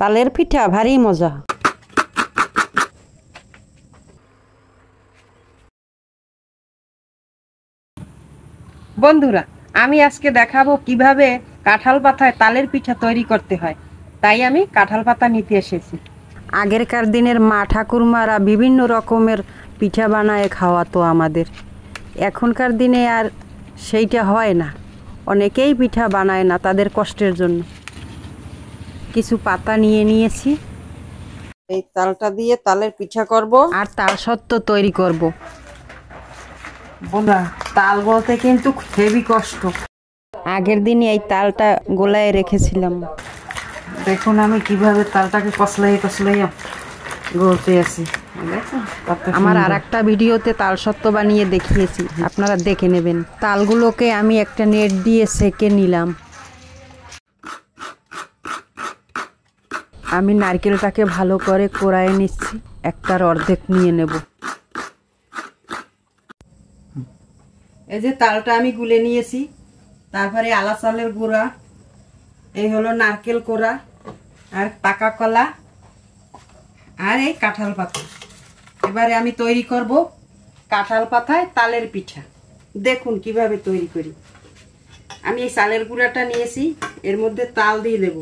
তালের পিঠা ভারী মজা। বন্ধুরা, আমি আজকে দেখাবো কিভাবে কাঁঠাল পাতায় তালের পিঠা তৈরি করতে হয়। তাই আমি কাঁঠাল পাতা নিতে এসেছি। আগেরকার দিনের মা ঠাকুরমারা বিভিন্ন রকমের পিঠা বানায় খাওয়াতো আমাদের। এখনকার দিনে আর সেইটা হয় না, অনেকেই পিঠা বানায় না তাদের কষ্টের জন্য। কিছু পাতা নিয়ে নিয়েছি, এই তালটা দিয়ে তালের পিঠা করব আর তাল সত্ত্ব তৈরি করব। বন্ধুরা, তাল বলতে কিন্তু হেভি কষ্ট। আগের দিনে এই তালটা গোলায় রেখেছিলাম। দেখুন আমি কিভাবে তালটাকে কসলাইয়া গলতে আছি। আমার আর একটা ভিডিওতে তাল সত্ত্ব বানিয়ে দেখিয়েছি, আপনারা দেখে নেবেন। তালগুলোকে আমি একটা নেট দিয়ে সেকে নিলাম। আমি নারকেলটাকে ভালো করে কোড়ায় নিচ্ছি, একটার অর্ধেক নিয়ে নেব। এই যে তালটা আমি গুলে নিয়েছি, তারপরে আলা চালের গুঁড়া, এই হলো নারকেল কোড়া, আর পাকা কলা, আর এই কাঁঠাল পাতা। এবারে আমি তৈরি করব কাঁঠাল পাতায় তালের পিঠা। দেখুন কিভাবে তৈরি করি। আমি এই চালের গুঁড়াটা নিয়েছি, এর মধ্যে তাল দিয়ে দেব।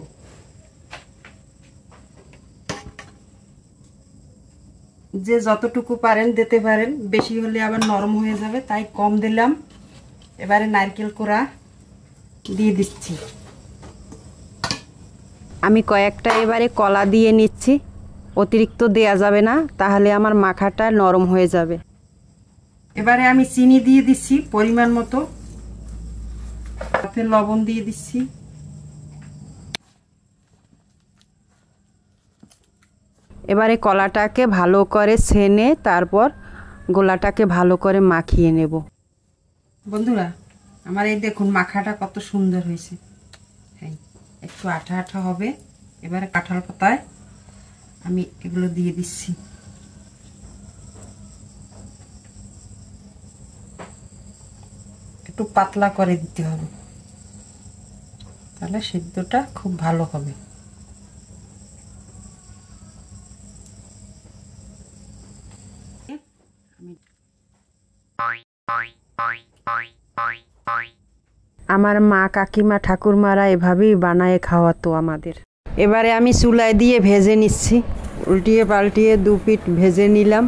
যে যতটুকু পারেন দিতে পারেন, বেশি হলে আবার নরম হয়ে যাবে, তাই কম দিলাম। এবারে নারকেল কোড়া দিয়ে দিচ্ছি। আমি কয়েকটা এবারে কলা দিয়ে নিচ্ছি, অতিরিক্ত দেয়া যাবে না, তাহলে আমার মাখাটা নরম হয়ে যাবে। এবারে আমি চিনি দিয়ে দিচ্ছি পরিমাণ মতো, সাথে লবণ দিয়ে দিচ্ছি। এবারে কলাটাকে ভালো করে ছেনে তারপর গোলাটাকে ভালো করে মাখিয়ে নেব। বন্ধুরা, আমার এই দেখুন মাখাটা কত সুন্দর হয়েছে। একটু আঠা আঠা হবে। এবারে কাঁঠাল পাতায় আমি এগুলো দিয়ে দিচ্ছি। একটু পাতলা করে দিতে হবে, তাহলে সিদ্ধটা খুব ভালো হবে। আমার মা কাকিমা ঠাকুরমারা এভাবেই বানায় খাওয়াতো আমাদের। এবারে আমি চুলায় দিয়ে ভেজে নিচ্ছি, উল্টিয়ে পাল্টিয়ে 2 পিঠ ভেজে নিলাম।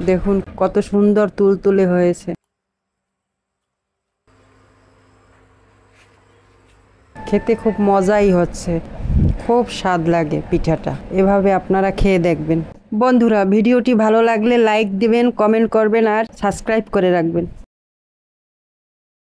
দেখুন কত সুন্দর তুলতুলে হয়েছে। খেতে খুব মজাই হচ্ছে, খুব স্বাদ লাগে পিঠাটা। এভাবে আপনারা খেয়ে দেখবেন। বন্ধুরা, ভিডিওটি ভালো লাগলে লাইক দিবেন, কমেন্ট করবেন আর সাবস্ক্রাইব করে রাখবেন।